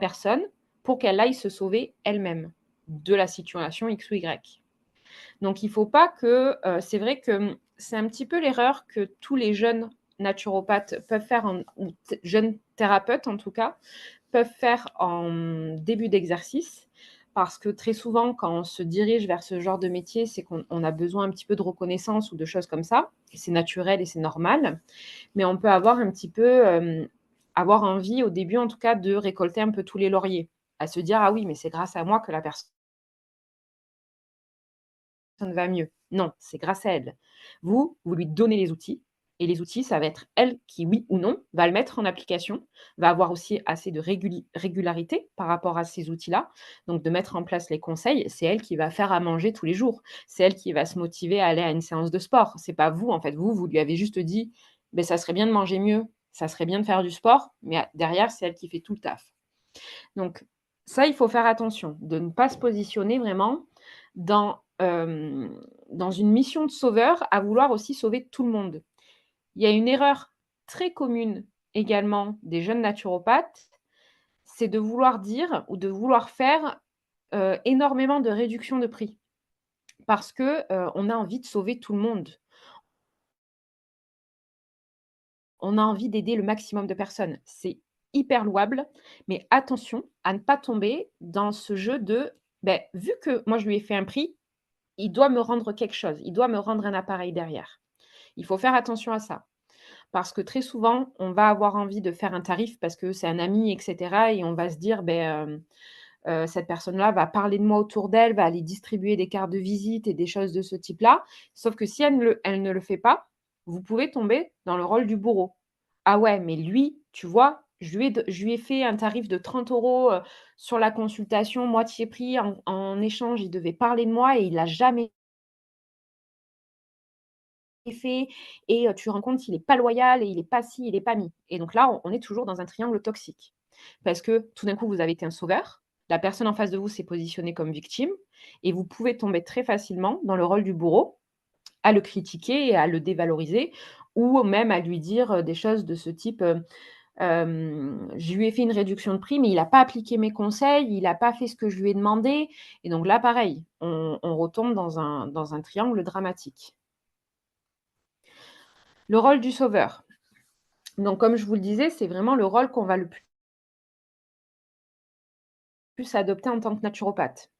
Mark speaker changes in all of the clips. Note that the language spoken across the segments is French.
Speaker 1: personne pour qu'elle aille se sauver elle-même de la situation X ou Y. Donc il ne faut pas que, c'est vrai que, c'est un petit peu l'erreur que tous les jeunes naturopathes peuvent faire ou jeunes thérapeutes en tout cas, peuvent faire en début d'exercice. Parce que très souvent, quand on se dirige vers ce genre de métier, c'est qu'on a besoin un petit peu de reconnaissance ou de choses comme ça. Et c'est naturel et c'est normal. Mais on peut avoir un petit peu, avoir envie au début en tout cas de récolter un peu tous les lauriers. À se dire: «Ah oui, mais c'est grâce à moi que la personne va mieux». Non, c'est grâce à elle. Vous lui donnez les outils et les outils, ça va être elle qui, oui ou non, va le mettre en application, va avoir aussi assez de régularité par rapport à ces outils-là, donc de mettre en place les conseils. C'est elle qui va faire à manger tous les jours. C'est elle qui va se motiver à aller à une séance de sport. C'est pas vous, en fait. Vous lui avez juste dit: «Beh, ça serait bien de manger mieux, ça serait bien de faire du sport», mais derrière, c'est elle qui fait tout le taf. Donc ça, il faut faire attention, de ne pas se positionner vraiment dans, dans une mission de sauveur, à vouloir aussi sauver tout le monde. Il y a une erreur très commune également des jeunes naturopathes, c'est de vouloir dire ou de vouloir faire, énormément de réductions de prix. Parce que, on a envie de sauver tout le monde. On a envie d'aider le maximum de personnes. C'est hyper louable, mais attention à ne pas tomber dans ce jeu de, beh, vu que moi je lui ai fait un prix, il doit me rendre quelque chose, il doit me rendre un appareil derrière. Il faut faire attention à ça. Parce que très souvent, on va avoir envie de faire un tarif parce que c'est un ami et cetera et on va se dire: «Beh, cette personne-là va parler de moi autour d'elle, va aller distribuer des cartes de visite et des choses de ce type-là». Sauf que si elle ne le fait pas, vous pouvez tomber dans le rôle du bourreau. «Ah ouais, mais lui, tu vois, je lui ai fait un tarif de 30 € sur la consultation, moitié prix, en échange, il devait parler de moi et il l'a jamais fait et tu te rends compte, il est pas loyal et il est pas ci, il est pas mi». Et donc là, on est toujours dans un triangle toxique. Parce que tout d'un coup, vous avez été un sauveur, la personne en face de vous s'est positionnée comme victime et vous pouvez tomber très facilement dans le rôle du bourreau, à le critiquer et à le dévaloriser ou même à lui dire, des choses de ce type, «Je lui ai fait une réduction de prix, mais il a pas appliqué mes conseils, il a pas fait ce que je lui ai demandé». Et donc là, pareil, on retombe dans un triangle dramatique. Le rôle du sauveur. Donc comme je vous le disais, c'est vraiment le rôle qu'on va le plus adopter en tant que naturopathe.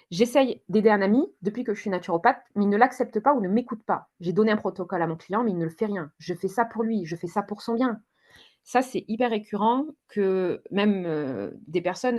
Speaker 1: J'essaye d'aider un ami depuis que je suis naturopathe, mais il ne l'accepte pas ou ne m'écoute pas. J'ai donné un protocole à mon client, mais il ne le fait rien. Je fais ça pour lui, je fais ça pour son bien. Ça, c'est hyper récurrent que même, des personnes